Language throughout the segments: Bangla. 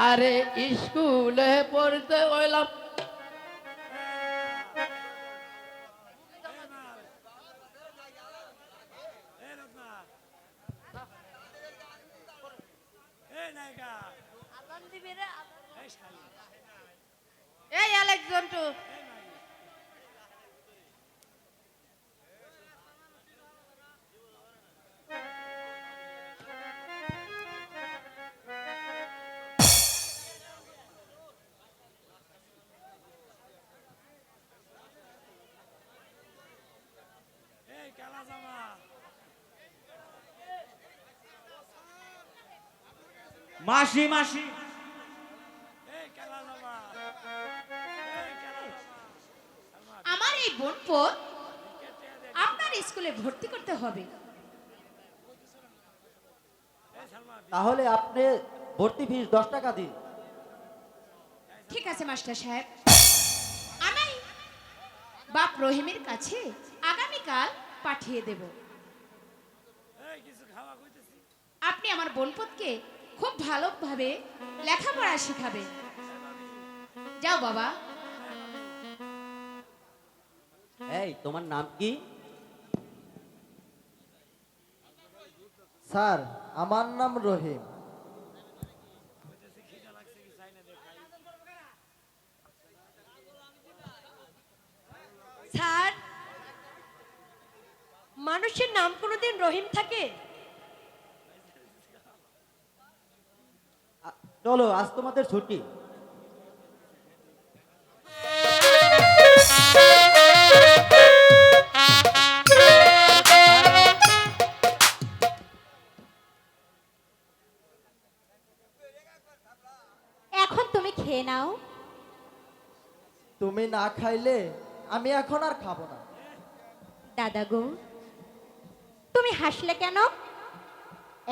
আরে স্কুলে পড়তে হইলাম এই অ্যালেক্স জন্টু মাসি মাসি আমার এই বোনপো আপনার স্কুলে ভর্তি করতে হবে। তাহলে আপনি ভর্তি ফিস 10 টাকা দিন। ঠিক আছে মাস্টার সাহেব, আমি বাপ রহিমের কাছে আগামীকাল পাঠিয়ে দেব। আপনি আমার বোনপতকে খুব ভালোভাবে লেখাপড়া শেখাবেন। যাও বাবা। এই তোমার নাম কি? স্যার আমার নাম রহিম। স্যার, মানুষের নাম কোনোদিন রহিম থাকে? চলো আজ তোমাদের ছুটি। এখন তুমি খেয়ে নাও। তুমি না খাইলে আমি এখন আর খাবো না। দাদা গো, তুমি হাসলে কেন?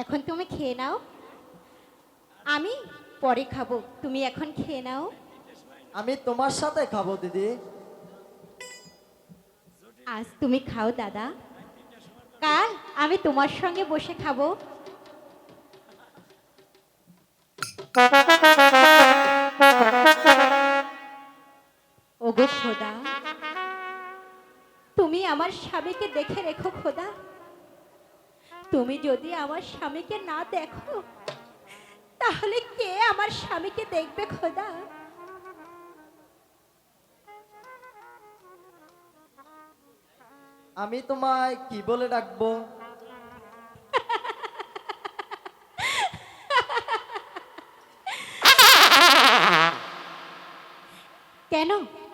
এখন তুমি খেয়ে নাও, আমি পরে খাবো, তুমি এখন খেয়ে নাও। আমি তোমার সাথে খাবো দিদি। আজ তুমি খাও দাদা, কাল আমি তোমার সঙ্গে বসে খাবো। ওগো খোদা, তুমি আমার স্বামীকে দেখে রেখো খোদা। তুমি যদি আমার স্বামীকে না দেখো, তাহলে কে আমার স্বামীকে দেখবে খোদা? আমি তোমায় কি বলে ডাকবো? কেন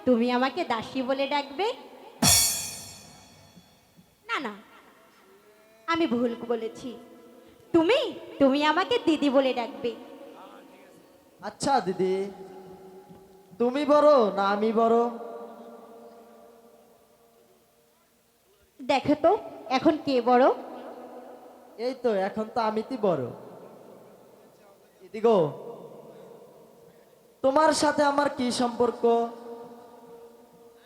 তুমি আমাকে দাসী বলে ডাকবে? না না, আমি ভুল বলেছি। তুমি তুমি আমাকে দিদি বলে ডাকবে। আচ্ছা দিদি, তুমি বড় না আমি বড়? দেখো তো এখন কে বড়? এই তো এখন তো আমি বড়। দিদি গো, তোমার সাথে আমার কি সম্পর্ক?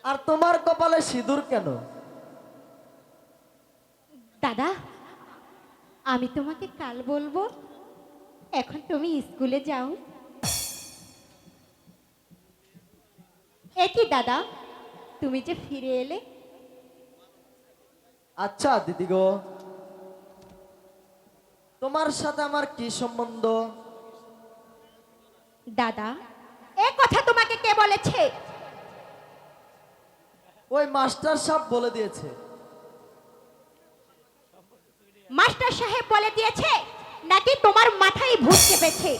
আর তোমার কপালে সিঁদুর কেন? দাদা, আমি তোমাকে কাল বলবো, এখন তুমি স্কুলে যাও। একই দাদা, তুমি যে ফিরে এলে। আচ্ছা দিদি গো, তোমার সাথে আমার কি সম্বন্ধ? দাদা, এ কথা তোমাকে কে বলেছে? ওই মাস্টার সাহেব বলে দিয়েছে। মাস্টার সাহেব বলে দিয়েছে নাকি তোমার মাথায় ভূত চেপেছে?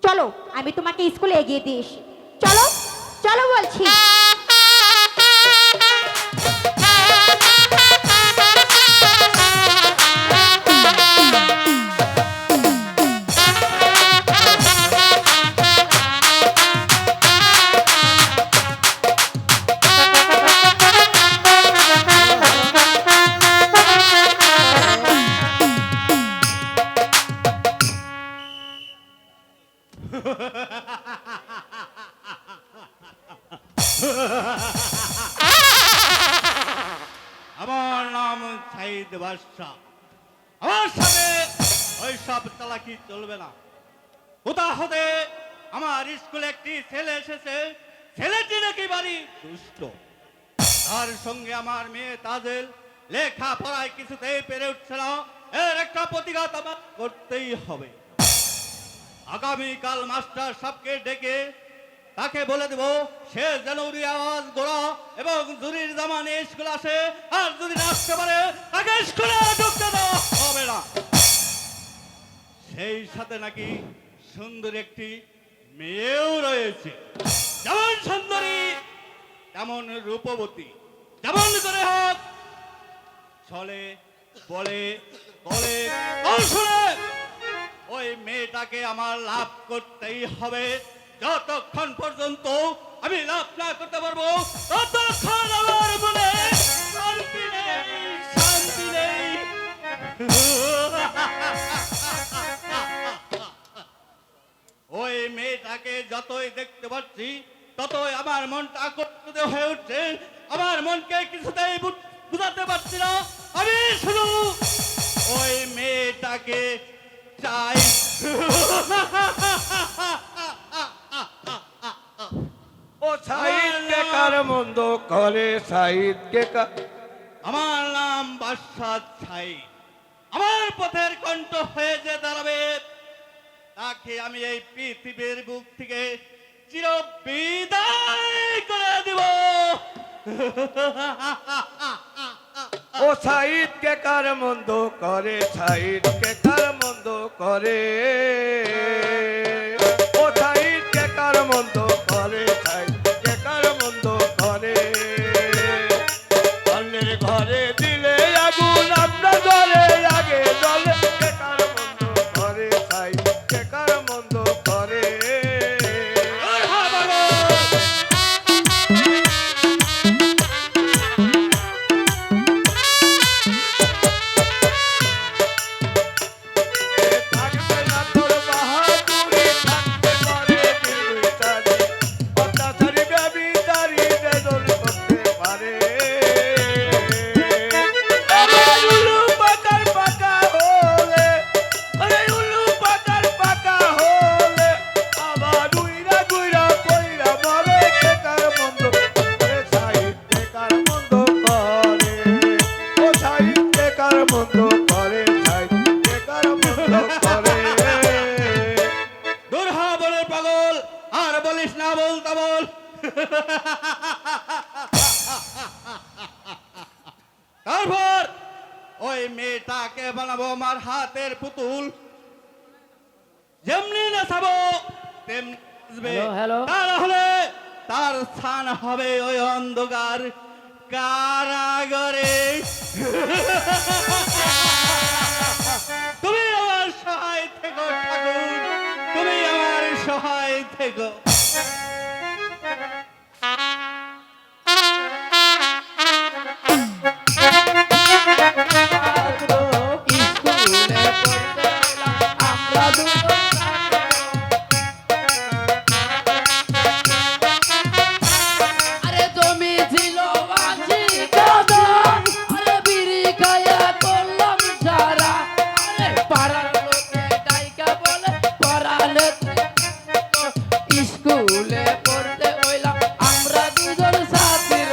চলো আমি তোমাকে স্কুলে এগিয়ে দিয়ে আসি। চলো চলো বলছি। আমার নাম সাইদ বাদশাহ। আমার সাথে ওই সব চালাকি চলবে না। কোথা হতে আমার স্কুলে একটি ছেলে এসেছে, ছেলেটি নাকি বাড়ি দুষ্ট। তার সঙ্গে আমার মেয়ে তাজেল লেখা পড়ায় কিছুতেই পেরে উঠছে না। এর একটা প্রতিঘাত আমার করতেই হবে। আগামীকাল মাস্টার সাহেবকে ডেকে তাকে বলে দেব, সে যেন আওয়াজ গোড়া এবং জুরির জামানে স্কুল আসে, আর যদি না আসতে পারে তাকে স্কুলে ঢুকতে দেওয়া হবে না। সেই সাথে নাকি সুন্দর একটি মেয়েও রয়েছে, যেমন সুন্দরী তেমন রূপবতী। যেমন করে হোক চলে বলে বলে কৌশলে ওই মেয়েটাকে আমার লাভ করতেই হবে। যতক্ষণ পর্যন্ত আমি লাভ না করতে পারবো ততক্ষণ আমার মনে শান্তি নেই, শান্তি নেই। ততই আমার মনটা আকর্ষিত হয়ে উঠছে। আমার মনকে কিছুতেই বুঝাতে পারছি না। আমি শুধু ওই মেয়েটাকে চাই। ও সাইদ কে কার মন্দ করে, সাইদ কে আমার নাম বাদশাহ সাইদ। আমার পথের কণ্ঠ হয়ে যে দাঁড়াবে তাকে আমি এই পৃথিবীর বুক থেকে চির বিদায় করে দিব। ও সাইদ কে কার মন্দ করে, সাইদ কে কার মন্দ করে, ও সাইদ কে কার মন্দ করে, সাইদ কে কার মন্দ করে। অন্যের ঘরে দিলে আগুন, আপনার ঘরে আগে জ্বলে। কে কার মন্দ করে, সাইদ কে কার মন্দ করে। থাকবে না তোর বাহাদুরি, থাকতে পারে নির্বিচারী, অত্যাচারী ব্যভিচারী বেদন করতে পারে। আরে উলু পাতার পাকা হলে, আরে উলু পাতার পাকা হলে, আবার উইরা গুইরা কইরা মরে। কে কার মন্দ করে, সাইদ কে কার মন্দ করে, ও সাইদ কে কার মন্দ করে, সাইদ কে কার মন্দ করে। দূর হ বলে পাগল, আর বলিস না বল তা বল। তারপর ওই মেয়েটাকে বানাবো আমার হাতের পুতুল। যেমনি নাচাবো তেমনি নাচবে। Hello, hello. তাহলে তার স্থান হবে ওই অন্ধকার কারাগারে। তুমি আমার সহায় থেকো ঠাকুর, তুমি আমার সহায় থেকো। স্কুলে পড়তে এলাম আমরা দুজন। আরে জমি ছিল বাঁচি দাদা, আরে বিড়ি খায়া করলাম সারা। আরে পাড়ার লোকে ডাইকা বলে পড়ালে স্কুলে পড়তে হইলাম আমরা দুজন ছাত্র।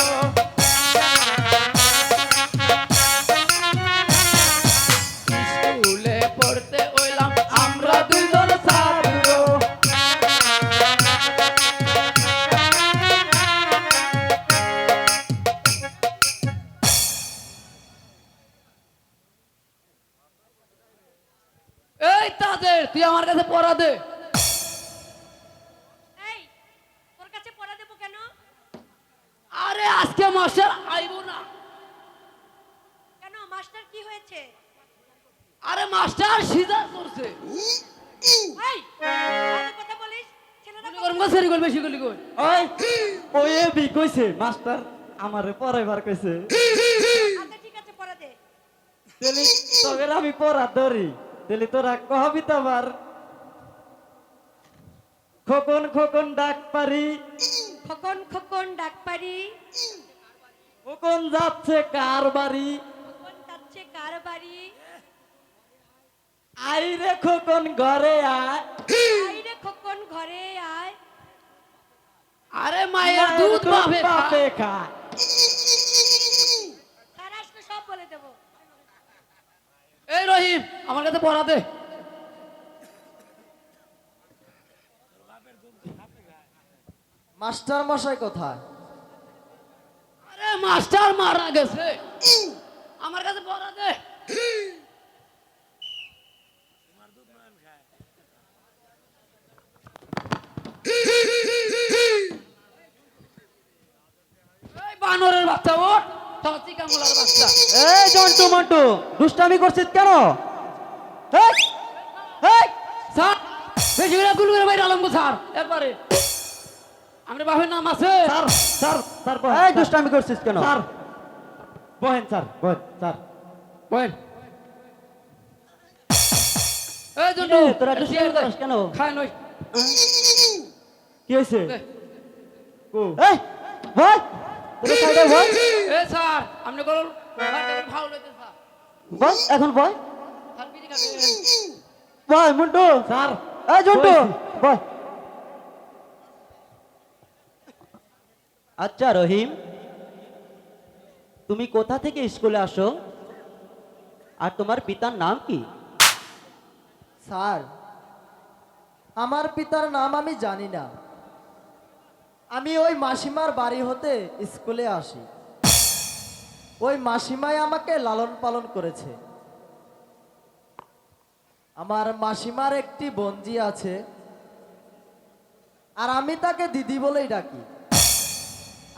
স্কুলে পড়তে হইলাম আমরা দুজন ছাত্র। এই তাদের তুই আমার কাছে পড়া দে। এই তোর কাছে পড়া দেবো কেন? আরে আজকে মাস্টার আইব না। কেন মাস্টার কি হয়েছে? আরে মাস্টার সিজার করছে। এই বাজে কথা বলিস, ছেলেরা গরম সেরি কর বেশি গলি কর। ওই ওই বি কইছে মাস্টার আমারে পড়াইবার কইছে। আচ্ছা ঠিক আছে পড়া দে। তেলি তোকে আমি পড়া ধরি, তেলি তোরা কহবি তো আমার। খোকন খোকন ডাক পারি, খোকন খোকন ডাক পারি, খোকন যাচ্ছে কার বাড়ি, খোকন যাচ্ছে কার বাড়ি, আইরে খোকন ঘরে আয়, আইরে খোকন ঘরে আয়। আরে মায়ের দুধ পাবে পাপে খায়। স্যার আসলে সব বলে দেবো। এই রহিম আমার কাছে পড়া দে। মাস্টার মশাই কোথায়? আরে মাস্টার মারা গেছে, আমার কাছে পড়া দে। এই বানরের বাচ্চা ওঠ, চাচি কামলার বাচ্চা। এই জন্টু মন্টু দুষ্টামি করছিস কেন? হেই, হেই, স্যার বেশি করে গুল করে বাইরে আলম স্যার একবারে। আমার বাপের নাম আছে। স্যার স্যার স্যার এই দুষ্টামি করছিস কেন? স্যার বহেন, স্যার বহেন, স্যার বল। এই জন্টু তোরা দুষ্টামি করিস কেন? খায় নই। কি হয়েছে? দে। এই ভয় তোর সাইডে ভয় এ স্যার আপনি করুন ভালো লেগেছে স্যার ভয় এখন ভয় স্যার বিড়ি খাবেন ভয় মুন্টু স্যার এই জন্টু ভয়। আচ্ছা রহিম, তুমি কোথা থেকে স্কুলে আসো আর তোমার পিতার নাম কি? স্যার আমার পিতার নাম আমি জানি না, আমি ওই মাসিমার বাড়ি হতে স্কুলে আসি। ওই মাসিমাই আমাকে লালন পালন করেছে। আমার মাসিমার একটি বোনজি আছে, আর আমি তাকে দিদি বলেই ডাকি,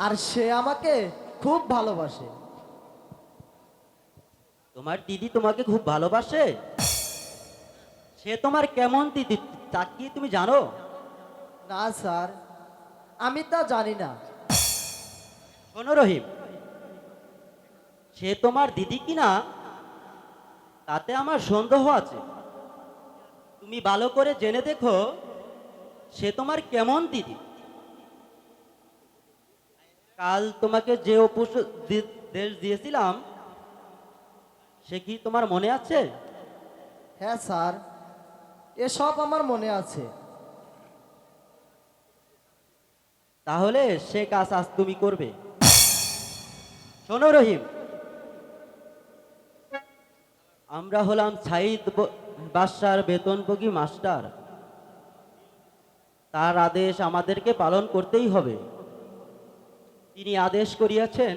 আর সে আমাকে খুব ভালোবাসে। তোমার দিদি তোমাকে খুব ভালোবাসে? সে তোমার কেমন দিদি তা কি তুমি জানো? না স্যার, আমি তা জানি না। শোনো রহিম, সে তোমার দিদি কিনা তাতে আমার সন্দেহ আছে। তুমি ভালো করে জেনে দেখো সে তোমার কেমন দিদি। কাল তোমাকে যে দেশ দিয়েছিলাম সে কি তোমার মনে আছে? হ্যাঁ স্যার, এসব আমার মনে আছে। তাহলে সে কাজ আজ তুমি করবে। শোনো রহিম, আমরা হলাম সাইদ বাদশার বেতনভোগী মাস্টার। তার আদেশ আমাদেরকে পালন করতেই হবে। তিনি আদেশ করিয়াছেন,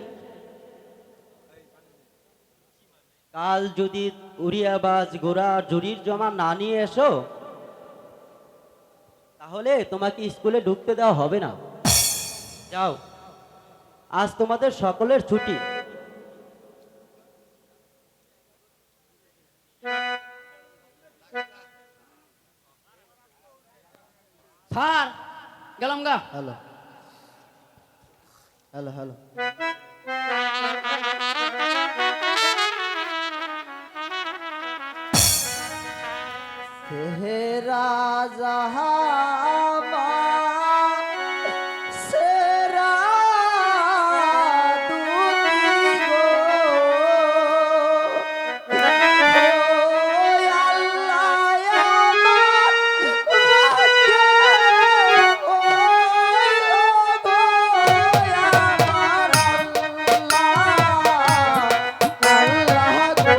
কাল যদি উড়িয়াবাজ ঘোড়া জুরির জমা না নিয়ে এসো তাহলে তোমাকে স্কুলে ঢুকতে দেওয়া হবে না। যাও, আজ তোমাদের সকলের ছুটি। স্যার গেলাম গা। Hello hello hello. সেরা জাহামা সেরা দুটি গো, ওই আল্লাহ আমার রাখে, ওই গো আমার আল্লাহ গো।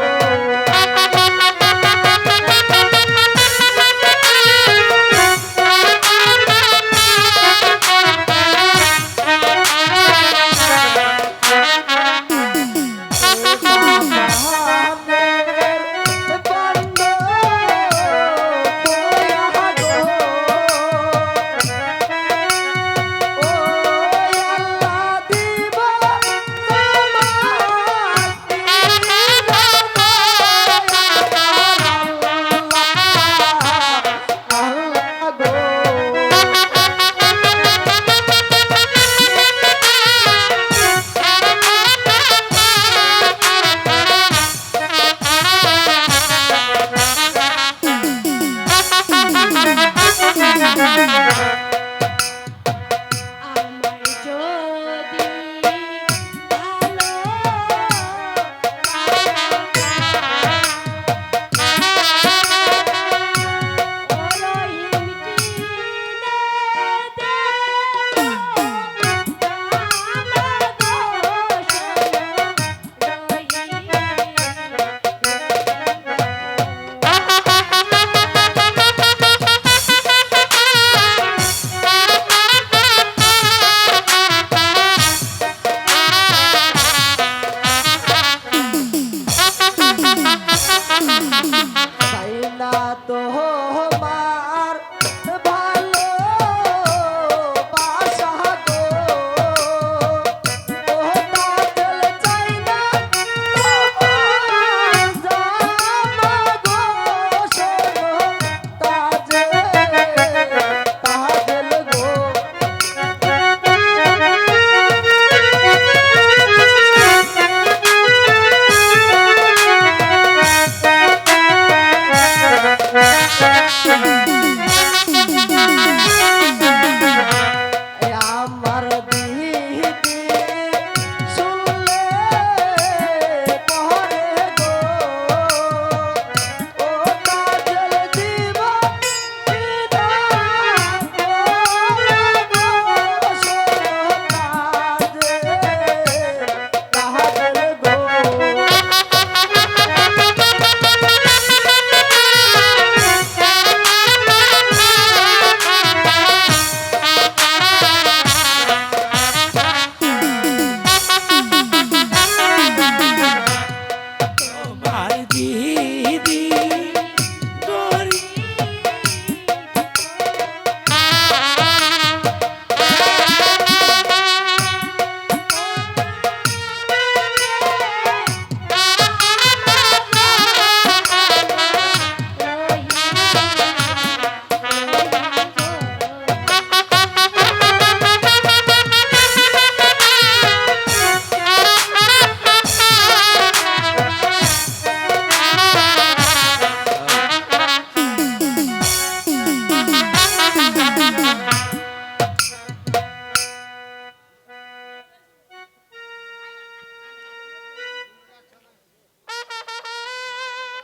আমার যদি ভালো চাই না তোমার ভালো বাসা গো, ও তাজেল চাই না তোমার জামা গো, শোনো তাজেল তাজেল গো। Thank you.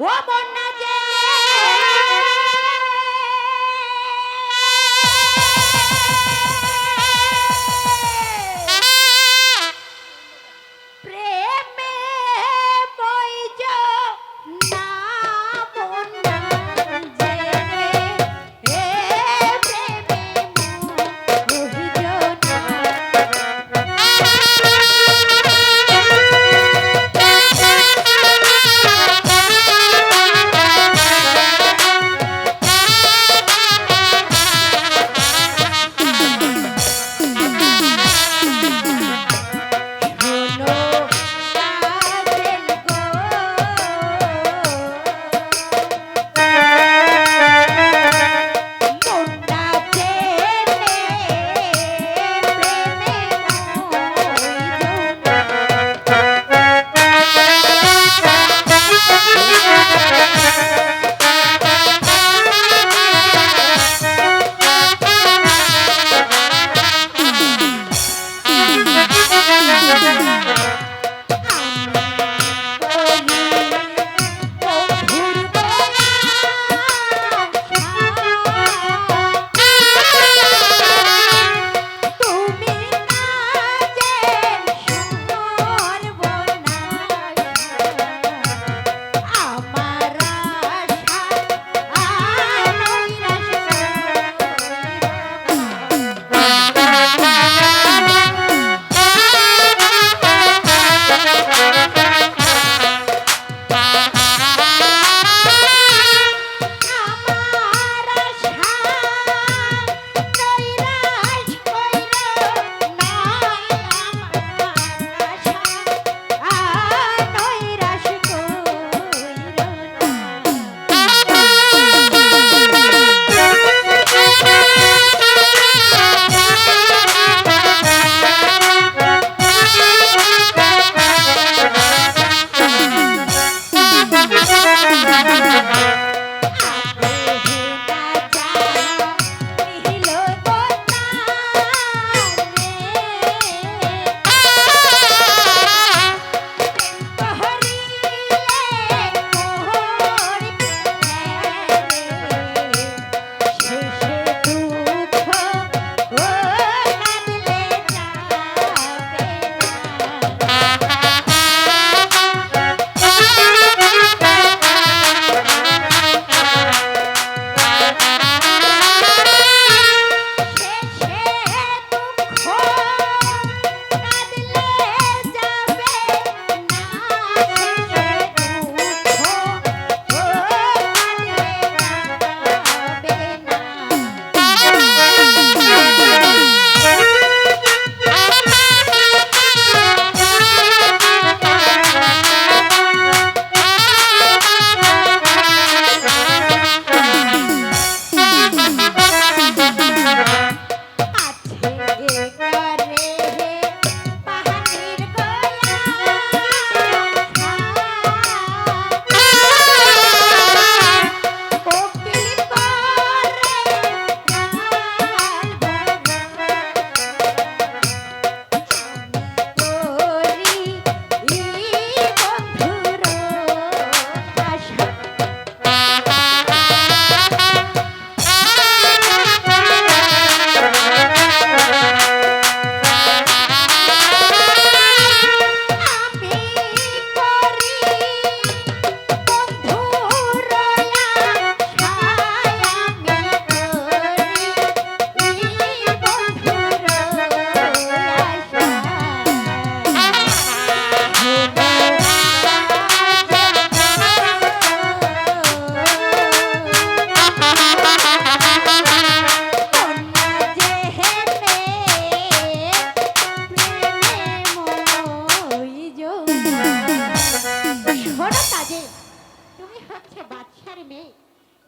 ও মন না জেনে প্রেমে বইজ না মন না জেনে হে প্রেমে বইজ না শোনো কাজের গো মনটা জেনে প্রেমে বইজ তুমি কাজে আমার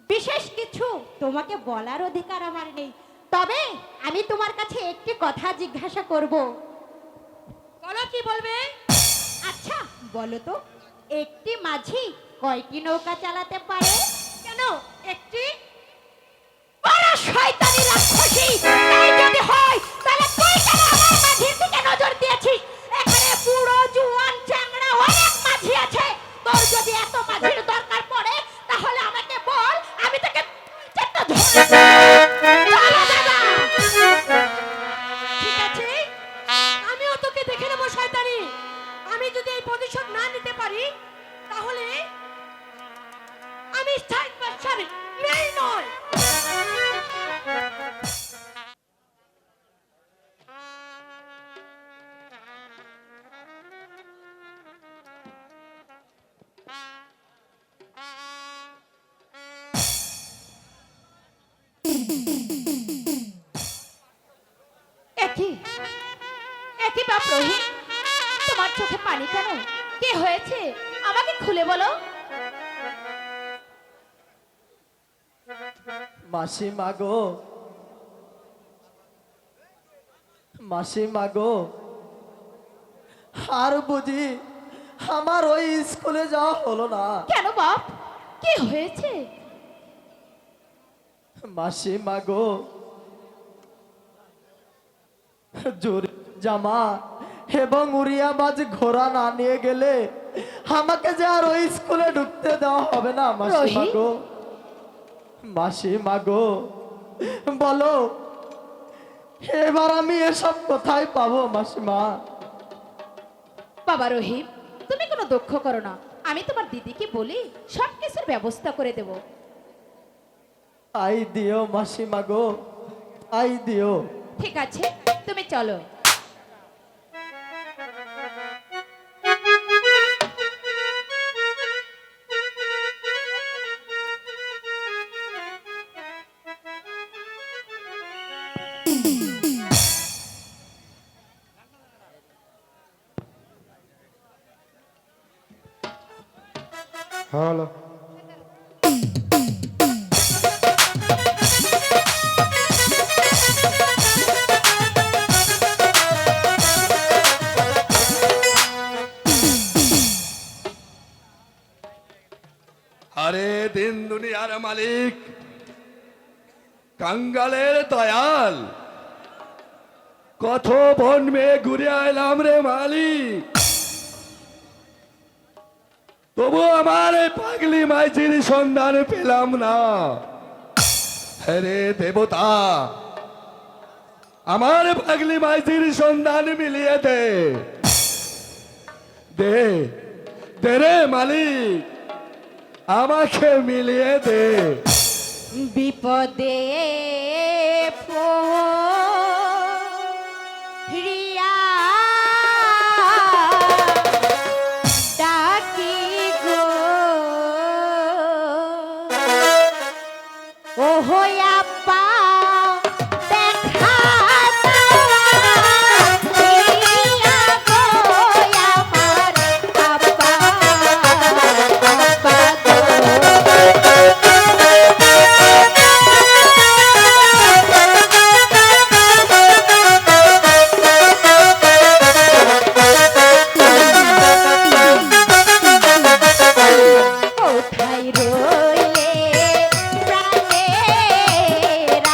বিশেষ কিছু তোমাকে বলার অধিকার আমার নেই, তবে আমি তোমার কাছে একটি কথা জিজ্ঞাসা করব। বলো কি বলবে? আচ্ছা বলো তো, একটি মাঝি কয়টি নৌকা চালাতে পারে? কেন একটি? বড় শয়তানি রাক্ষসী! তাই যদি হয় তাহলে তুই কেন আমার মাঝির দিকে নজর দিয়েছিস? এখানে বুড়ো জুয়ান চ্যাংড়া অনেক মাঝি আছে, তোর যদি এত মাঝির দরকার পড়ে প্রতিষ্ঠান বাদশার মেয়ে নয়। একই একই বাপ রহিম, তোমার চোখে পানি কেন? কি হয়েছে আমাকে খুলে বলো। মাসিমা গো, মাসিমা গো, আর বুঝি আমার ওই স্কুলে যাওয়া হলো না। কেন বাপ, কি হয়েছে? মাসিমা গো, জোরে জামা এবং উড়িয়াবাজ ঘোড়া না নিয়ে গেলে আমাকে যে আর ওই স্কুলে ঢুকতে দেওয়া হবে না। মাসিমা গো, মাসিমা গো, বলো এবার আমি এসব কোথায় পাবো মাসিমা? বাবা রহিম, তুমি কোনো দুঃখ করো না, আমি তোমার দিদিকে বলি সব কিছুর ব্যবস্থা করে দেব। আই দিও মাসিমা গো, আই দিও। ঠিক আছে, তুমি চলো। হ্যালো, আরে দিন দুনিয়ার মালিক, কাঙ্গালের দয়াল, কত বন মেয়ে ঘুরে আইলাম রে মালিক, তবু আমার এই পাগলি মাইজির সন্ধান পেলাম না। হে দেবতা, আমার পাগলি মাইজির সন্ধান মিলিয়ে দে, দে দে রে মালিক, আমাকে মিলিয়ে দে। বিপদে পড়িয়া ডাকি গো, ও আব্বা দেখা দিয়া গো আমার আব্বা, আব্বা গো। কোথায় রইলে প্রাণের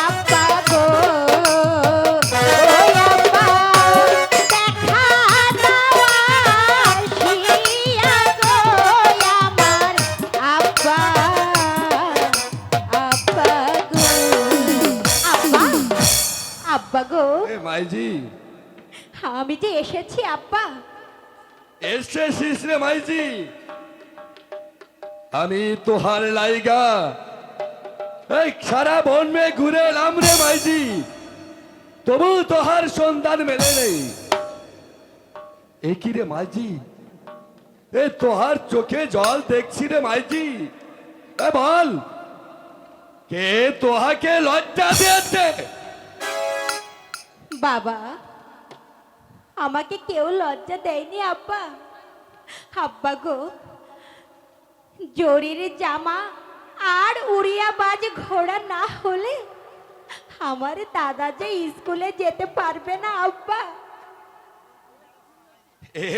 আব্বা গো, ওই আব্বা দেখা দাও আসিয়া গো আমার আব্বা, আব্বা গো, আব্বা, আব্বা গো, এ মাইজি, আমি যে এসেছি আব্বা। এসেছিস রে মাইজি, আমি তোহার লাইগা এই সারা বন মে ঘুরে এলাম রে মাইজি, তবু তোহার সন্ধান মেলে নেই। এ কি রে মাইজি, এ তোহার চোখে জল দেখছি রে মাইজি, এ বল কে তোহাকে লজ্জা দিয়েছে? বাবা, আমাকে কেউ লজ্জা দেয়নি আব্বা। আব্বা গো, জরির জামা আর উড়িয়াবাজ ঘোড়া না হলে আমার দাদা যে স্কুলে যেতে পারবে না আব্বা।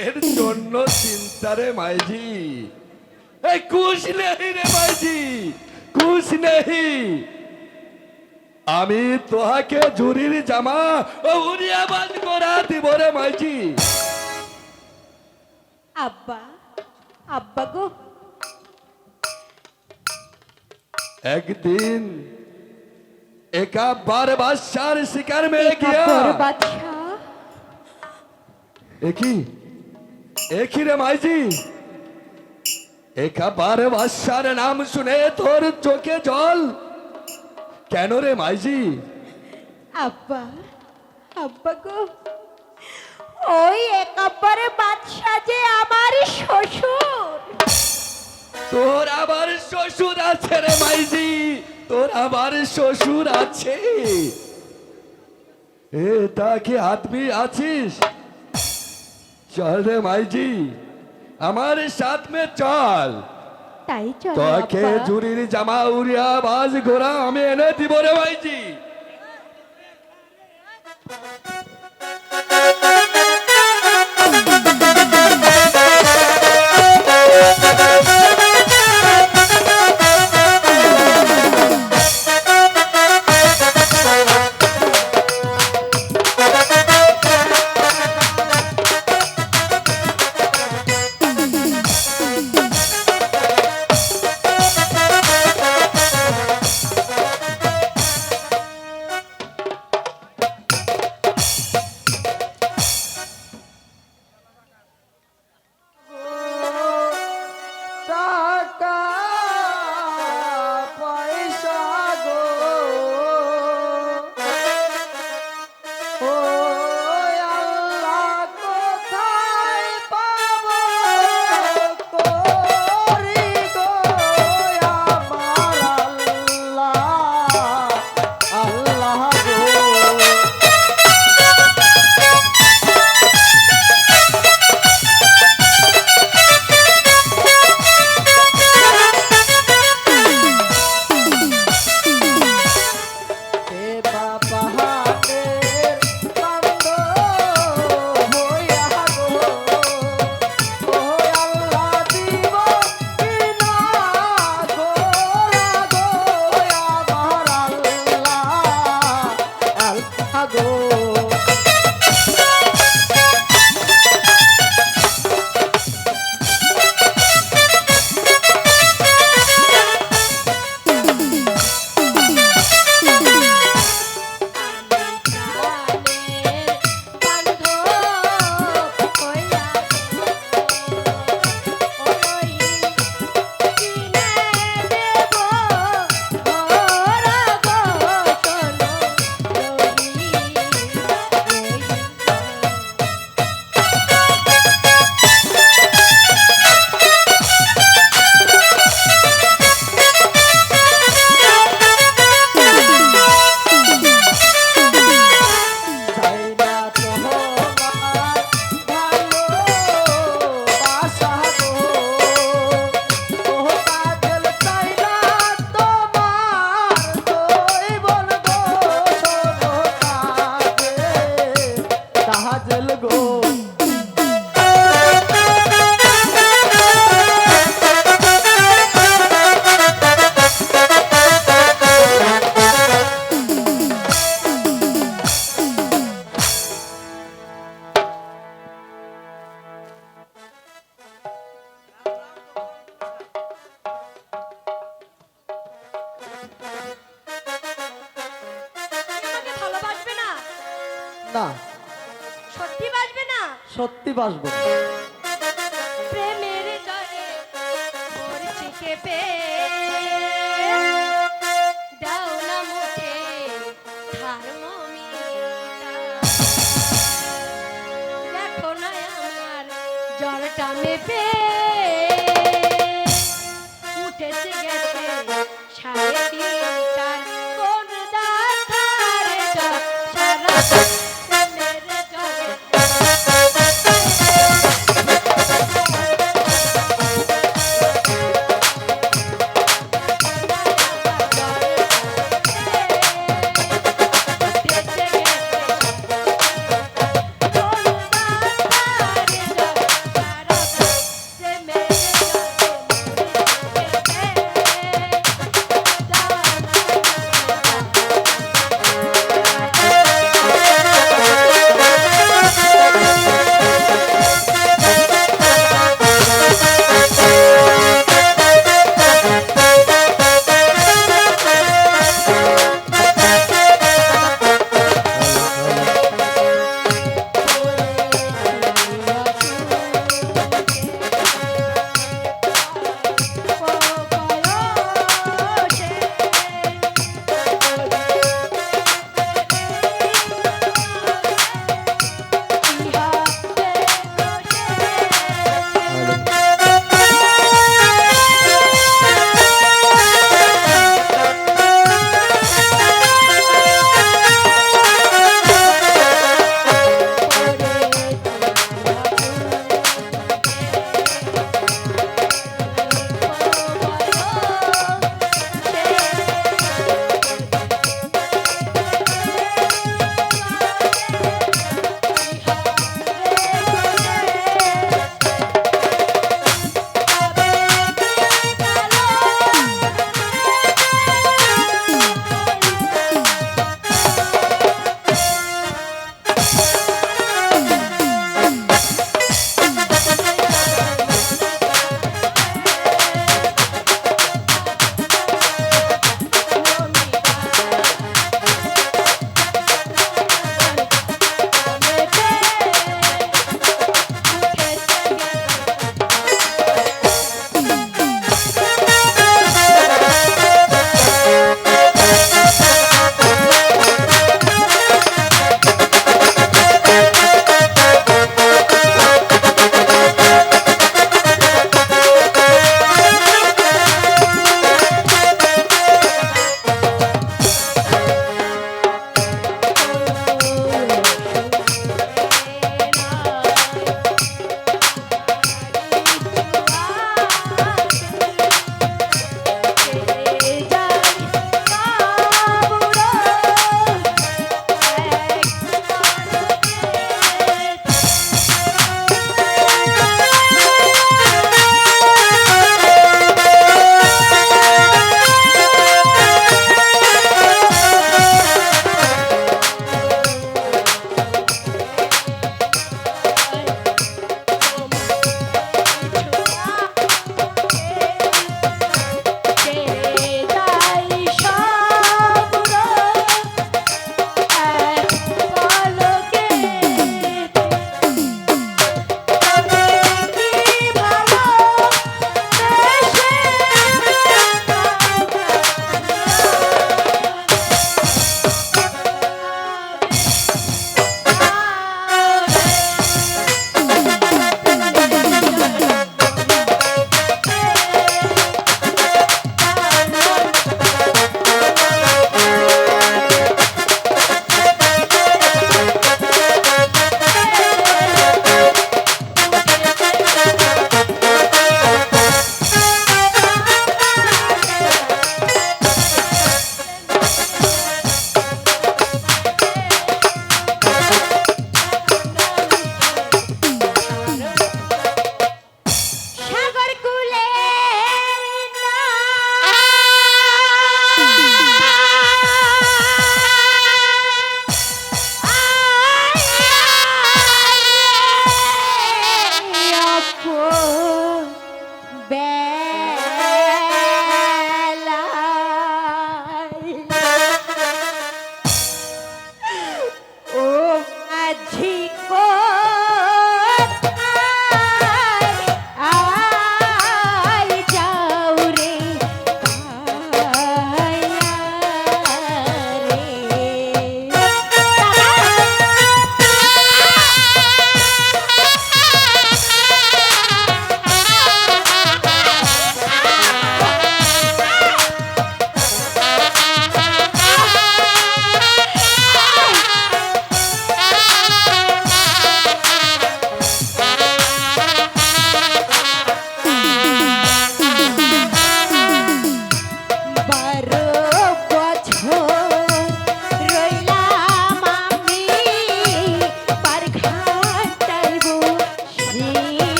এর জন্য চিন্তা রে মাইজি, এই কুছ নেই রে মাইজি, কুছ নেই। আমি তোহাকে ঝুরির জামা ও উড়িয়াবাজ করা দিব রে মাইজি। আব্বা, আব্বা গো, একদিন একা বার বাদশার শিকার में गया। বড় বাদশা, একই রে মাইজি, একেবারে বাদশার নাম শুনে তোর চোখে জল কেন রে মাইজি? আব্বা, আব্বা গো, ওই একেবারে বাদশা যে আমার শ্বশুর। তোর আবার শ্বশুর আছে রে মাইজি, তোর আবার শ্বশুর আছে। এ তা কি আদমি আছিস? চল রে মাইজি, আমার সাথ মে চল। তাই চলো তোকে আব্বা। জুরির জামা উড়িয়া বাজ ঘোড়া আমি এনে দিব রে মাইজি। টাকা পয়সা গো, ও আল্লাহ কোথায় পাবো করি গো আমার আল্লাহ, আল্লাহ গো। হে বাবা হাতের বান্ধ হইয়া গো, ও আল্লাহ দিব কিনা গোরা গো আমার আল্লাহ, আল্লাহ গো। আমাকে ভালোবাসবে না? না, সত্যি বাসবে না? সত্যি বাসবো। প্রেমের জ্বরে মরছি কেঁপে, দাও না মুখে থার্মোমিটার। দেখো না আমার জ্বরটা মেপে, উঠেছে গেছে 3.5-4। কোন ডাক্তারে জ্বর সারা প্রেমের জ্বরে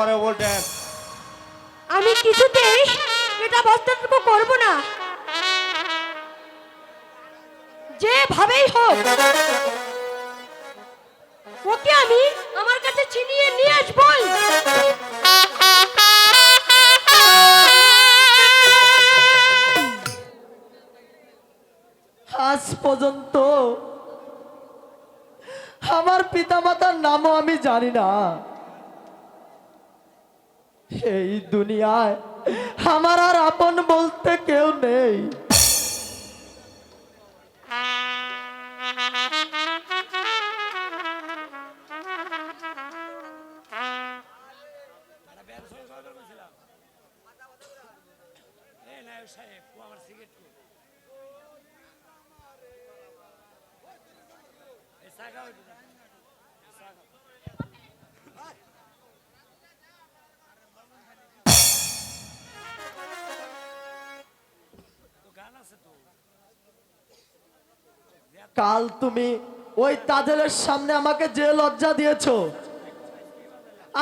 মাথার উপর দেন। আমি কিছুতেই এটা বস্তাটুকু করব না, যেভাবেই হোক ওকে আমি আমার কাছে ছিনিয়ে নিয়ে আসবই। আজ পর্যন্ত আমার পিতামাতার নামও আমি জানি না। এই দুনিয়ায় আমার আর আপন বলতে কেউ নেই। কাল তুমি ওই তাজেলের সামনে আমাকে যে লজ্জা দিয়েছো,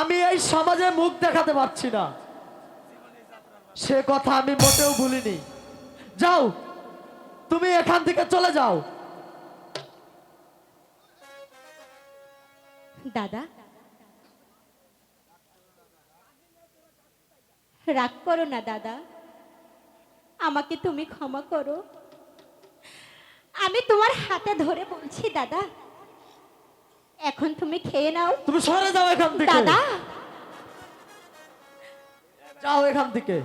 আমি এই সমাজে মুখ দেখাতে পারছি না, সে কথা আমি মোটেও ভুলিনি। যাও, তুমি এখান থেকে চলে যাও। দাদা, রাগ করো না দাদা, আমাকে তুমি ক্ষমা করো। আমি তোমার হাতে ধরে বলছি দাদা, এখন তুমি খেয়ে নাও। তুমি সরে যাও এখান থেকে। দাদা, যাও এখান থেকে,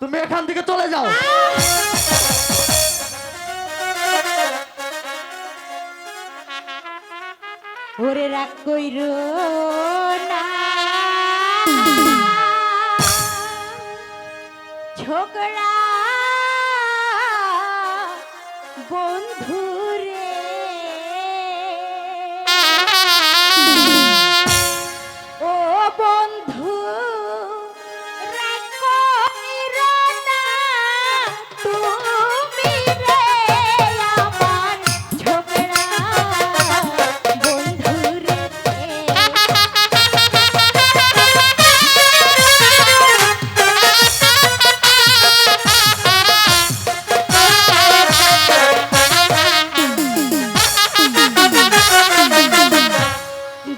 তুমি এখান থেকে চলে যাও। ওরে রাগ কইরো না, ছোকরা বন্ধুরে, ও বন্ধু রাগ কইরো না, তুমি রে আমার ছোকরা বন্ধুরে।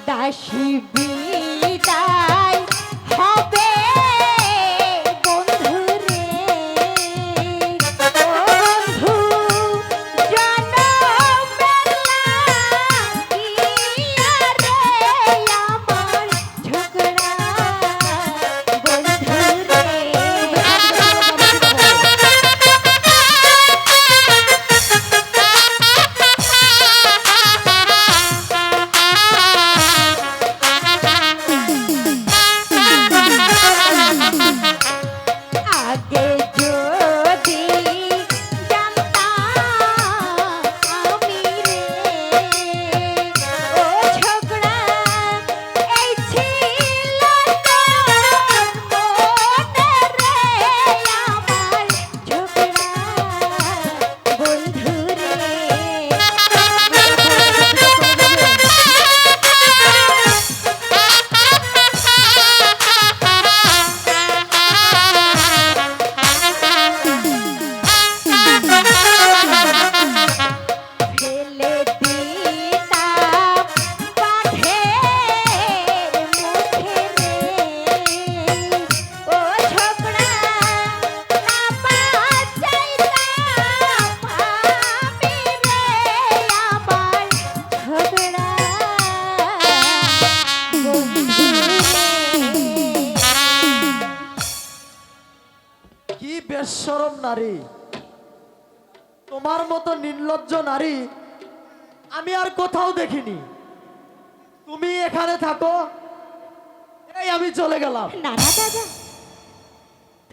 দাসী বিদায় হবে বন্ধুরে, ও বন্ধু জনমেলা রে আমার ছোকরা বন্ধুরে। আগে যদি জানতাম আমি রে, ও ছোকরা এই ছিল তোর মনে রে আমার ছোকরা বন্ধু রে। ফেলে দিতাম বাঘের মুখে রে, ও ছোকরা না বাঁচাইতাম আমি রে আমার ছোকরা বন্ধু রে। কি বেশরম নারী, তোমার মতো নির্লজ্জ নারী আমি আর কোথাও দেখিনি। তুমি এখানে থাকো, এই আমি চলে গেলাম। না না দাদা,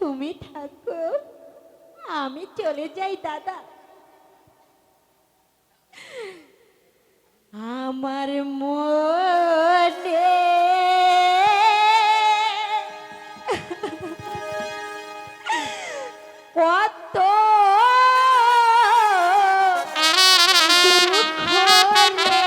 তুমি থাকো, আমি চলে যাই দাদা। আমার মনে কত দুঃখ রে,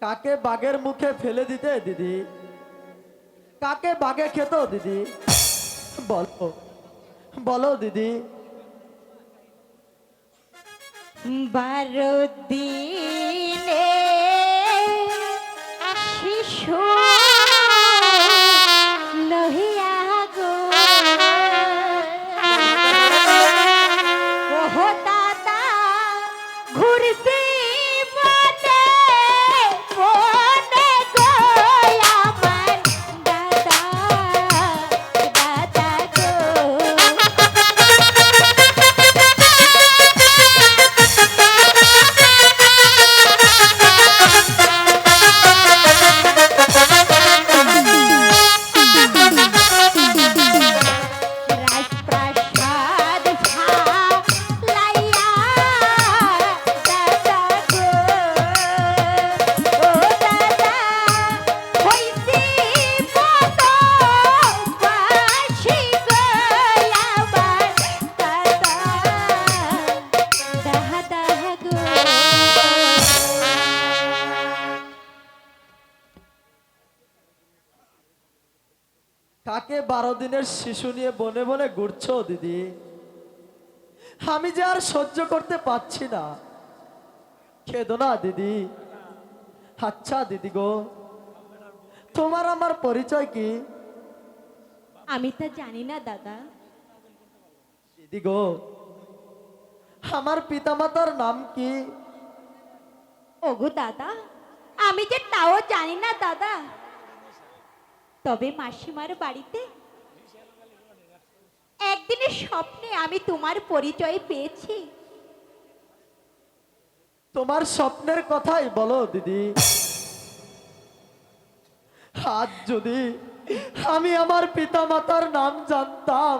কাকে বাঘের মুখে ফেলে দিতে দিদি? কাকে বাঘে খেত দিদি? বলো বলো দিদি। 12 দিনে শিশু লহিয়া গো ওহো দাদা ঘুরতি বনে বনে গো আমার দাদা দাদা গো রাজপ্রাসাদ ভালাইয়া দাদা গো ও দাদা হইছি কত বাসি গো আমার দাদা দাদা গো কাকে 12 দিনের শিশু নিয়ে বনে বনে ঘুরছো দিদি? আমি যে আর সহ্য করতে পারছি না। খেদো না দিদি। আচ্ছা দিদি গো, তোমার আমার পরিচয় কি? আমি তা জানি না দাদা। দিদি গো, আমার পিতামাতার নাম কি? ওগো দাদা আমি যে তাও জানি না দাদা। তবে মাসিমার বাড়িতে একদিনের স্বপ্নে আমি তোমার পরিচয় পেয়েছি। তোমার স্বপ্নের কথাই বলো দিদি। আজ যদি আমি আমার পিতামাতার নাম জানতাম,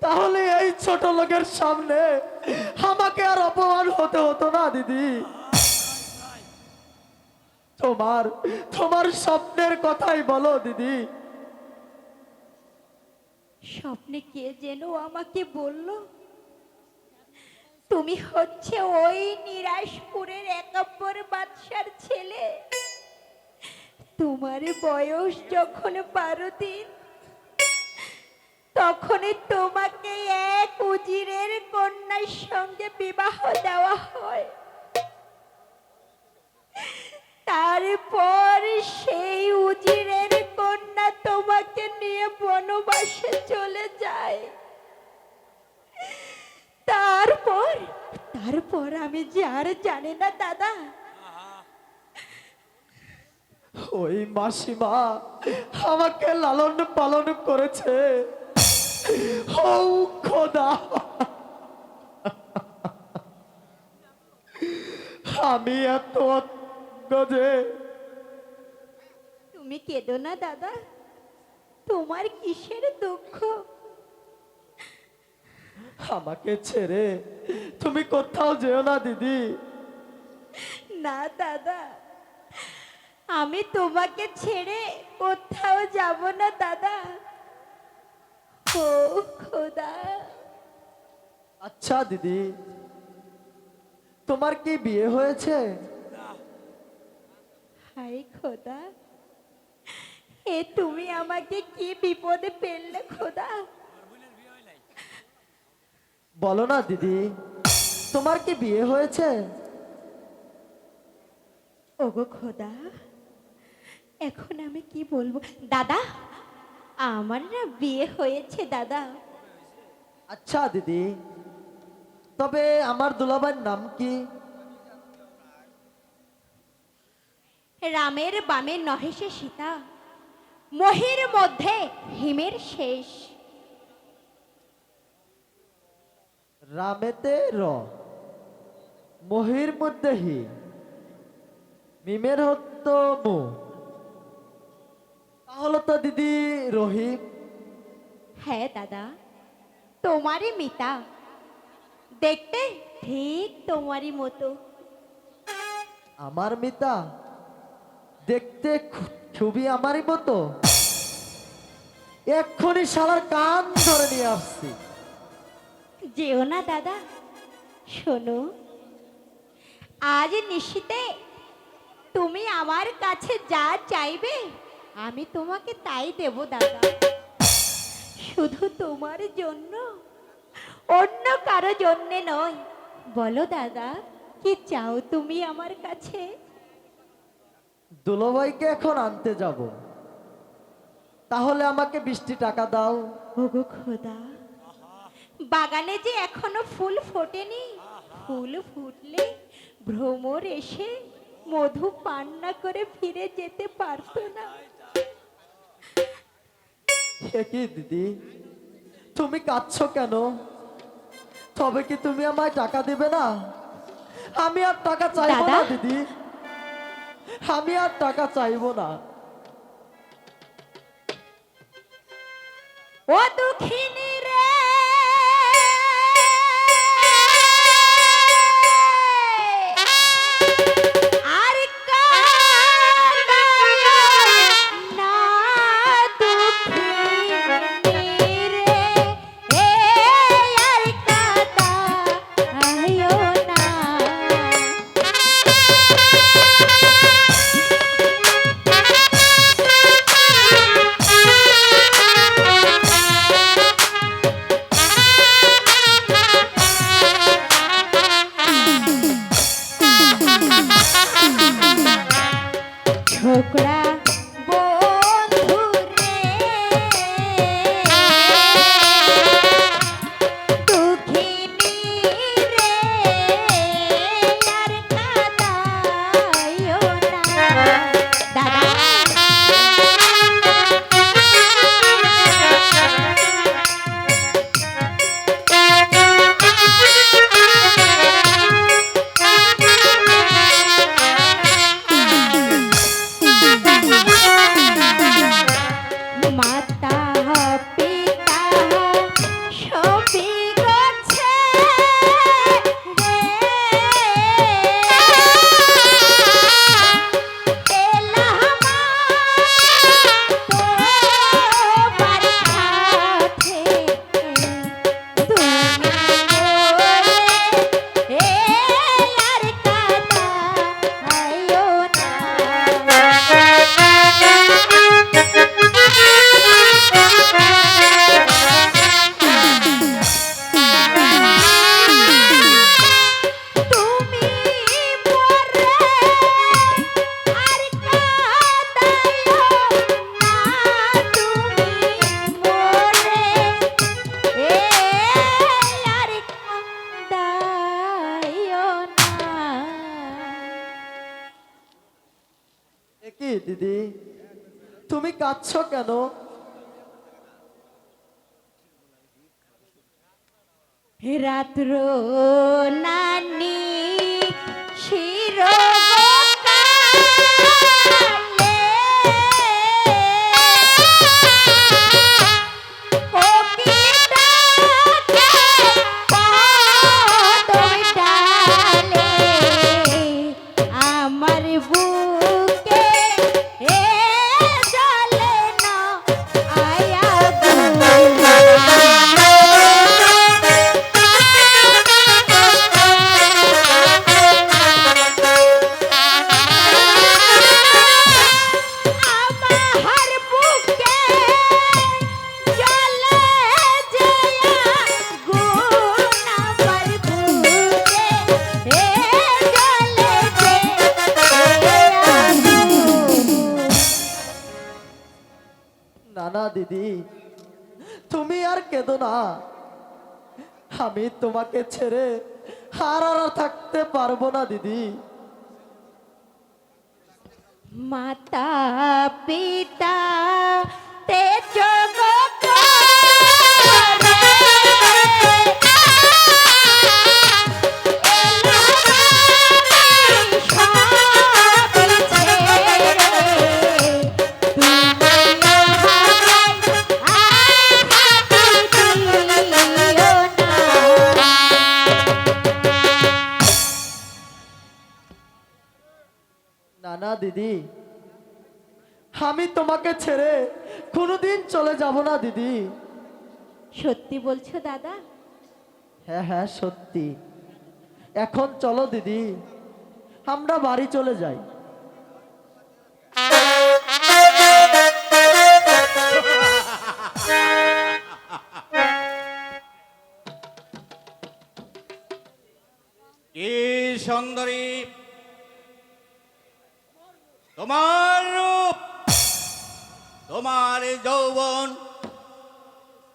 তাহলে এই ছোট লোকের সামনে আমাকে আর অপমান হতে হতো না দিদি। তোমার স্বপ্নের কথাই বলো দিদি। স্বপ্নে কে যেন আমাকে বলল তুমি হচ্ছে ওই নিরাশপুরের 1 নম্বর বাদশার ছেলে। তোমার বয়স যখন 12 দিন, তখনই তোমাকে এক উজিরের কন্যার সঙ্গে বিবাহ দেওয়া হয়। তারপর সেই উজিরের কন্যা তোমাকে নিয়ে বনবাসে চলে যায়। তারপর আমি যে আর জানি না দাদা। ওই মাসিমা আমাকে লালন পালন করেছে। ও খোদা, আমি এত যে তুমি কেঁদো না দাদা। তোমার কিসের দুঃখ? আমাকে ছেড়ে তুমি কোথাও যেও না দিদি। না দাদা, আমি তোমাকে ছেড়ে কোথাও যাব না দাদা। ও খোদা। আচ্ছা দিদি, তোমার কি বিয়ে হয়েছে? হাই খোদা, এ তুমি আমাকে কি বিপদে ফেললে খোদা? বলো না দিদি, তোমার কি বিয়ে হয়েছে? ওগো খোদা, এখন আমি কি বলবো দাদা? আমার না বিয়ে হয়েছে দাদা। আচ্ছা দিদি, তবে আমার দুলাভাইয়ের নাম কি? রামের বামে নহেশে সীতা, মহির মধ্যে হিমের শেষ। রামেতে র, মহির মধ্যে হি, মিমের হতো মু। তাহলে তো দিদি রহিম। হ্যাঁ দাদা, তোমারই মিতা, দেখতে ঠিক তোমারই মতো। আমার মিতা দেখতে খুবই আমারই মতো? এক্ষুনি শালার কান ধরে নিয়ে আসছি। যেও না দাদা, শোনো, আজ নিশিতে তুমি আমার কাছে যা চাইবে আমি তোমাকে তাই দেব দাদা, শুধু তোমার জন্য, অন্য কারো জন্যে নয়। বলো দাদা, কি চাও তুমি আমার কাছে? দুলোভাইকে এখন আনতে যাব, তাহলে আমাকে 20টি টাকা দাও। ওগো খোদা, বাগানে যে এখনো ফুল ফোটেনি, ফুল ফুটলে ভ্রমর এসে মধু পান না করে ফিরে যেতে পারতো না। এ কি দিদি, তুমি কাঁদছো কেন? তবে কি তুমি আমায় টাকা দেবে না? আমি আর টাকা চাইবো না দাদা? দিদি, আমি আর টাকা চাইবো না। ও দুঃখিনী রে, আর কাঁদায়ো না দুঃখিনী রে, আর কাঁদায়ো না। ছোকরা বন্ধু রে, দুঃখিনী রে, আর কাঁদায়ো না। দাদা, মাতা পিতা সবই গেছে রে, এলাম তোমার সাথে, তুমি মোরে আর কাঁদায়ো না। তুমি মোরে আর কাঁদায়ো না, তুমি মোরে আর কাঁদায়ো না। এ কি দিদি, তুমি কাঁদছো কেন? রাত্র নানি শির আমার বুকে এ জ্বলে না আয়া আমার বুকে জ্বলে জয়া গুণ, আমার বুকে এ জ্বলে জয়া গুণ। না না দিদি, তুমি আর কেঁদো না, আমি তোমাকে ছেড়ে আর থাকতে পারবো না দিদি। মাতা পিতা তে জগত না না দিদি, আমি তোমাকে ছেড়ে কোনোদিন চলে যাব না দিদি। সত্যি বলছো দাদা? হ্যাঁ হ্যাঁ সত্যি। এখন চলো দিদি, আমরা বাড়ি চলে যাই। সুন্দরী, তোমার রূপ, তোমার এই যৌবন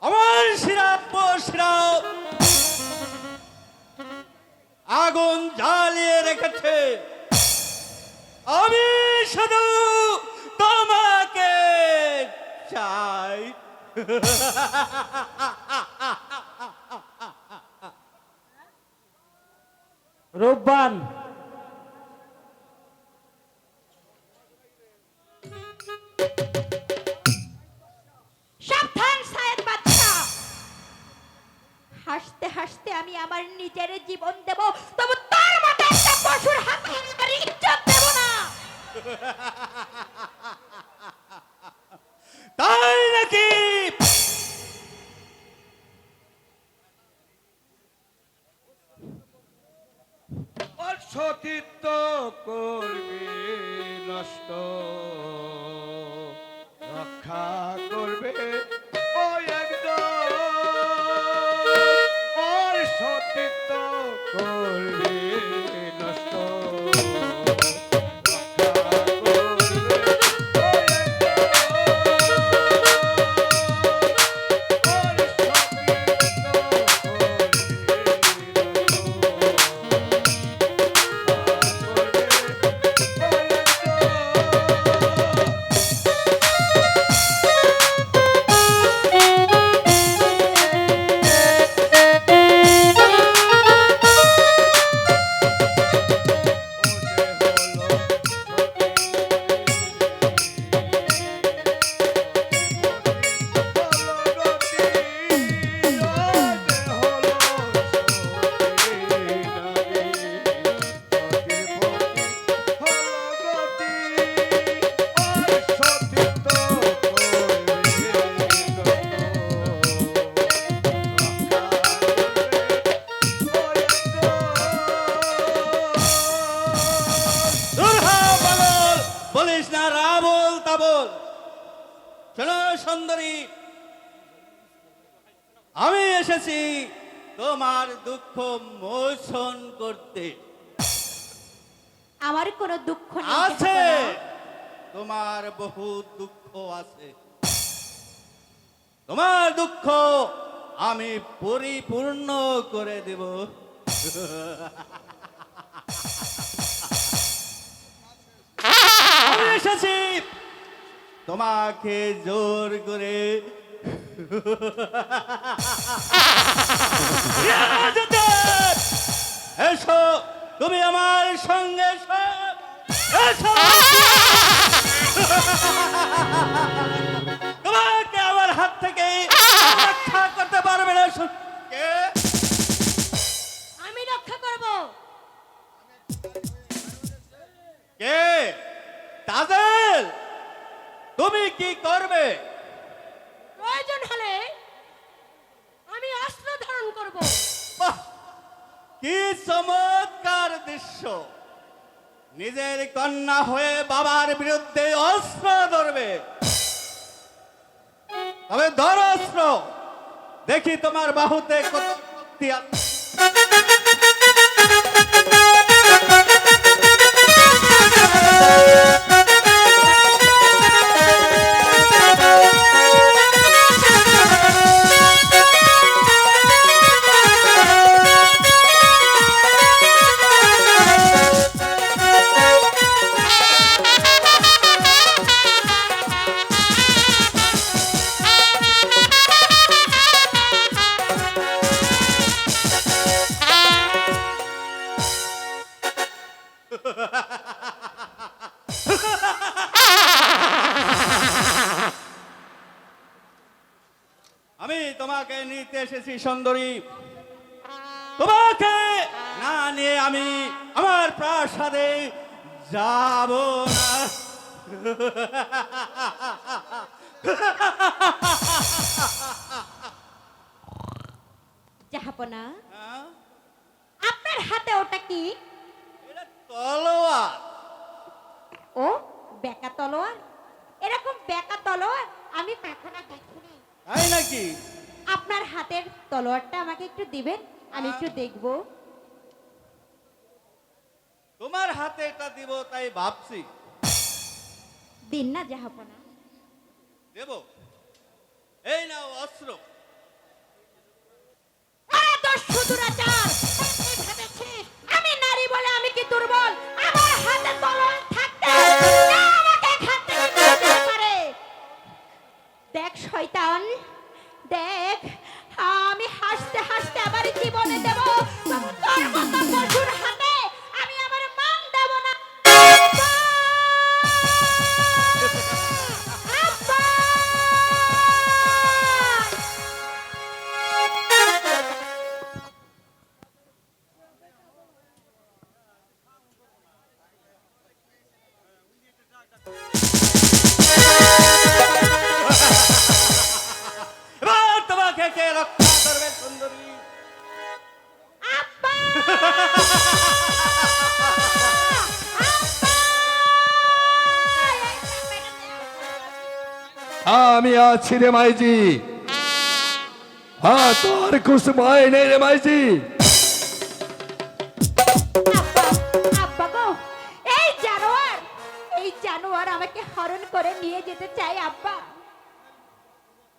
আমার শিরা শিরা আগুন জ্বালিয়ে রেখেছে। আমি শুধু তোমাকে চাই। রূপবান, সাবধান সায়েদ বাদশা, হাসতে হাসতে আমি আমার নিজের জীবন দেব, তবু তার মতো একটা পশুর হাতে আমার ইজ্জত দেব না। তাই নাকি? ওর সতীত্ব করবে নষ্ট, রক্ষা করবে ওই একজন। ওর সতীত্ব করবে নষ্ট, রক্ষা করবে ওই একজন। ওর সতীত্ব বলিস না রাবল তাবল। শোনো সুন্দরী, আমি এসেছি তোমার দুঃখ মোচন করতে। আমার কোনো দুঃখ নেই আছে, জাহাপনা। তোমার বহু দুঃখ আছে। তোমার দুঃখ আমি পরিপূর্ণ করে দেব। আমি এসেছি তোমাকে জোর করে এসো, তুমি আমার সঙ্গে এসো। এসো। তোমাকে আমার হাত থেকে রক্ষা করতে পারবে না। কে? আমি রক্ষা করব। কে? তাজেল, তুমি কি করবে? প্রয়োজন হলে আমি অস্ত্র ধারণ করব। বাহ, কি চমৎকার দৃশ্য! নিজের কন্যা হয়ে বাবার বিরুদ্ধে অস্ত্র ধরবে। তবে ধর অস্ত্র, দেখি তোমার বাহুতে কত শক্তি আছে। আমি তোমাকে নিতে এসেছি সুন্দরী। তোমাকে না নিয়ে আমি আমার প্রাসাদে যাব না। জাহাপনা, হ্যাঁ? আপনার হাতে ওটা কি? এটা তলোয়ার। ও বেকা তলোয়ার? এরকম বেকা তলোয়ার আমি কখনো দেখিনি। তাই নাকি? আপনার হাতের তলোয়ারটা আমাকে একটু দিবেন, আমি একটু দেখবো। তোমার হাতে এটা দিব তাই ভাবছি। দিন না জাহাপনা। দেব, এই নাও অস্ত্র। আরে দস্যু দুরাচার, তুই ভেবেছিস আমি নারী বলে আমি কি দুর্বল? আমার হাতে তলোয়ার থাকতে কে আমাকে এখান থেকে নিয়ে যেতে পারে? দেখ শয়তান, দেখ আমি হাসতে হাসতে আবার জীবনে দেব তোর মতো পশুর হাতে আমি আমার মান দেব না। আব্বা! আব্বা! এবার তোমাকে কে রক্ষা করবে সুন্দরী? আব্বা! আমি আছি রে মাইজি। হ্যাঁ, তোর কুছ ভয় নেই রে মাইজি। আব্বা গো, এই জানোয়ার আমাকে হরণ করে নিয়ে যেতে চাই আব্বা।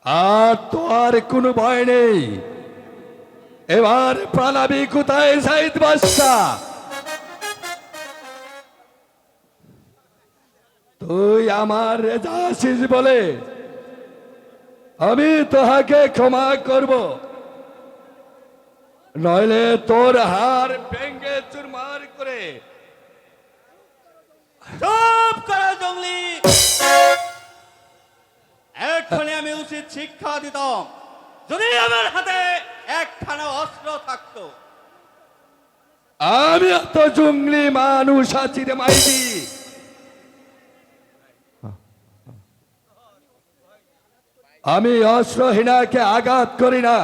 আর তোর কোনো ভয় নেই। এবার পালাবি কোথায় সাইদ বাদশা? তুই আমার রেজা আছিস বলে আমি তোহাকে ক্ষমা করব, নইলে তোর হাড় ভেঙ্গে চুরমার করে। চুপ করো জঙ্গলি। এক্ষুনি আমি উচিত শিক্ষা দিতাম যদি আমার হাতে একখানা অস্ত্র থাকতো। আমি এত জঙ্গলি মানুষ আছি রে মাইজি। আমি অস্ত্রহীনাকে আঘাত করি না।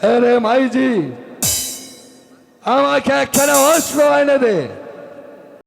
হে রে মাইজি, আমাকে একখানা অস্ত্র এনে দে।